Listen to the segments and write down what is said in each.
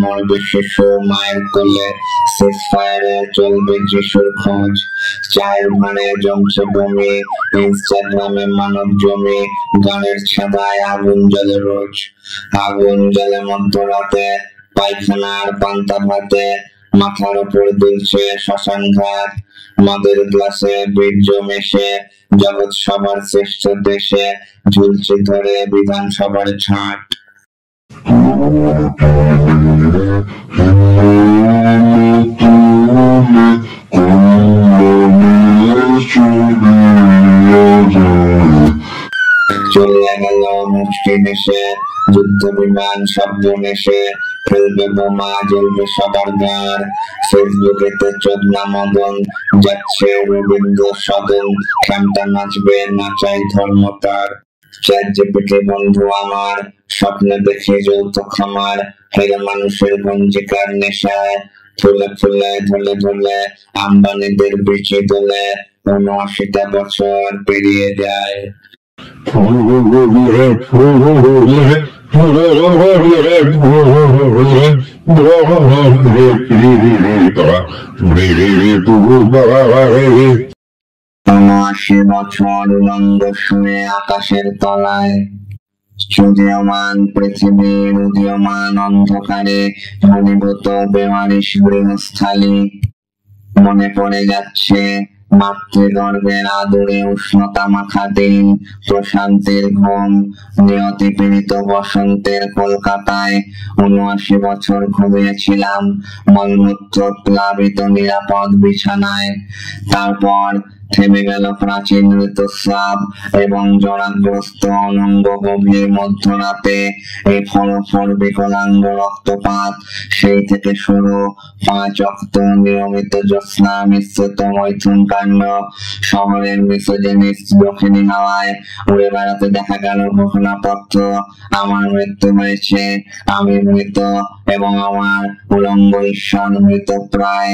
মরবে শিশু মায়ের কোলে, সিজফায়ারে চলবে যিশুর খোঁজ, চায়ের ভারে জমছে বমি, ইনস্টাগ্রামে মানব জমি, গানের ছাদায় আগুন জ্বলে রোজ, আগুন জ্বলে মধ্যরাতে, পায়খানার পান্তা ভাতে, মাথার উপর দুলছে শ্মশান ঘাট, মদের গ্লাসে বীর্য মেশে, জগৎ সবার শ্রেষ্ঠ দেশে ঝুলছে ধরে বিধানসভার ছাট। চলিয়া গেল মুষ্টি দেশে, যুদ্ধ বিমান শব্দ নেশে, ফেলবে বোমা জ্বলবে সবার গার, ফেসবুকেতে চোদনা মদন, যাচ্ছে রবীন্দ্র সদন, খেমটা নাচবে নাচাই ধর্ম তার। চ্যাটজিপিটি বন্ধু আমার, স্বপ্নে দেখে যৌতুক খামার, হেরে মানুষের গঞ্জিকার নেশায়, ফুলে ফুলে ধলে ধলে আম্বানিদের বিচি দোলে, ৭৯টা বছর পেরিয়ে যায়। ঊনআশি বছর উলঙ্গ শুয়ে আকাশের তলায়, চুদীয়মান পৃথিবীর উদীয়মান অন্ধকারে ঘনীভূত বেওয়ারিশ গৃহস্থালী, মনে পড়ে যাচ্ছে মাতৃগর্ভের আদরে উষ্ণতা মাখা দিন, প্রশান্তির ঘুম, নিয়তি পীড়িত বসন্তের কলকাতায় ৭৯ বছর ঘুমিয়েছিলাম মলমূত্র প্লাবিত নিরাপদ বিছানায়। তারপর থেমে গেল প্রাচীন ঋতুস্রাব এবং জরাগ্রস্ত অনঙ্গ গভীর মধ্যরাতে এই ফরফর বিকলাঙ্গ রক্তপাত। সেই থেকে শুরু ৫ অক্ট নিয়মিত জ্যোৎস্না মিশ্রিত মৈথুন কাণ্ড। শহরের মিসোজিনিস্ট দক্ষিণী হাওয়ায় উড়ে বেড়াতে দেখা গেল ঘোষণাপত্র, আমার মৃত্যু হয়েছে, আমি মৃত এবং আমার উলঙ্গ ঈশ্বর মৃত প্রায়।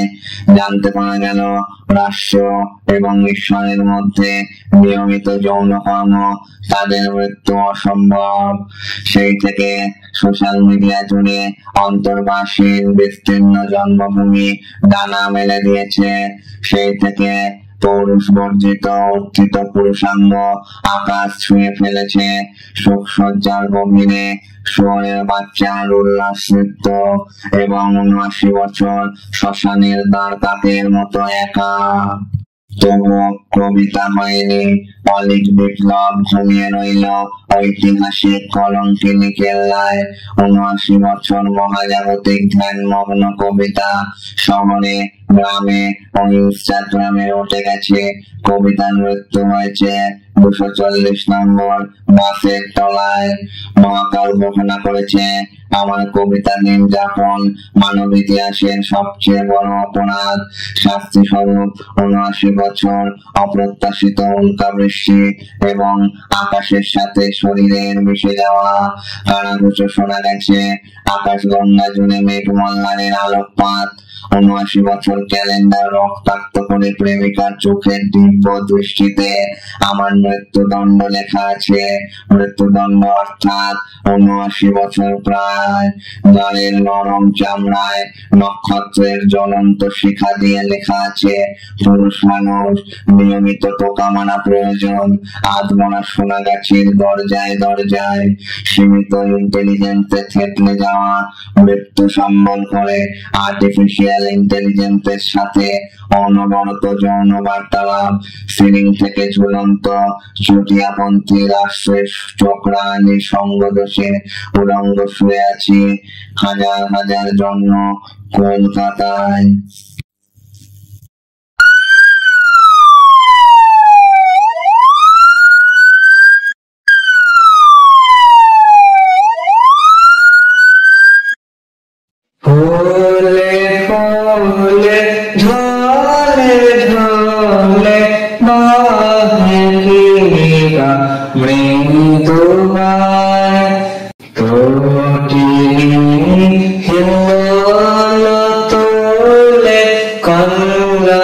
জানতে পারা গেল রাষ্ট্র এবং ঈশ্বরের মধ্যে নিয়মিত যৌনকর্ম, তাদের মৃত্যু অসম্ভব। সেই থেকে সোশ্যাল মিডিয়া জুড়ে অন্তর্বাসীর বিস্তীর্ণ জন্মভূমি ডানা মেলে দিয়েছে। সেই থেকে পৌরুষ বর্জিত উত্থিত পুরুষাঙ্গ আকাশ ছুঁয়ে ফেলেছে। শোকসজ্জার গভীরে শুয়োরের বাচ্চার উল্লাস নৃত্য এবং ৭৯ বছর শ্মশানের দ্বার কাকের মতো একা। তবুও কবিতা হয়নি, অলিক বিপ্লব ঘুমিয়ে রইল ঐতিহাসিক কলঙ্কিনী কেল্লায়। ৭৯ বছর মহাজাগতিক ধ্যানমগ্ন কবিতা শহরে, গ্রামে ও ইনস্টাগ্রামে উঠে গেছে। কবিতার মৃত্যু হয়েছে ২৪০ নম্বর বাসের তলায়। মহাকাল ঘোষণা করেছে আমার কবিতা নির্যাতন মানব ইতিহাসের সবচেয়ে বড় অপরাধ। শাস্তি স্বরূপ ৭৯ বছর অপ্রত্যাশিত উল্কাবৃষ্টি এবং আকাশের সাথে শরীরের মিশে যাওয়া কানাঘুষো শোনা গেছে। আকাশ গঙ্গা জুড়ে মেঘমল্লারের আলোকপাত। ৭৯ বছর ক্যালেন্ডার রক্তাক্ত করে প্রেমিকার চোখের দিব্য দৃষ্টিতে আমার মৃত্যুদণ্ড লেখা আছে। মৃত্যুদণ্ড অর্থাৎ ৭৯ বছর প্রায়। গানের নরম চামড়ায় নক্ষত্রের জ্বলন্ত শিখা দিয়ে লেখা আছে, পুরুষ মানুষ, নিয়মিত টোকা মারা প্রয়োজন। আধমরা সোনাগাছির দরজায় দরজায় সীমিত ইন্টেলিজেন্সে থেতলে যাওয়া মৃত্যু সম্বল করে আর্টিফিশিয়াল ইন্টেলিজেন্সের সাথে অনবরত যৌন বার্তালাপ। সিলিং থেকে ঝুলন্ত চুটিয়াপন্থী রাষ্ট্রের চক্রানি সঙ্গদোষে উলঙ্গ শুয়ে আছি হাজার হাজার জন্ম কলকাতায়। ফলে ফলে ঝলে ঝলে কহিবা মৃদুবায় তটিনী হিমল তোলে কন্যা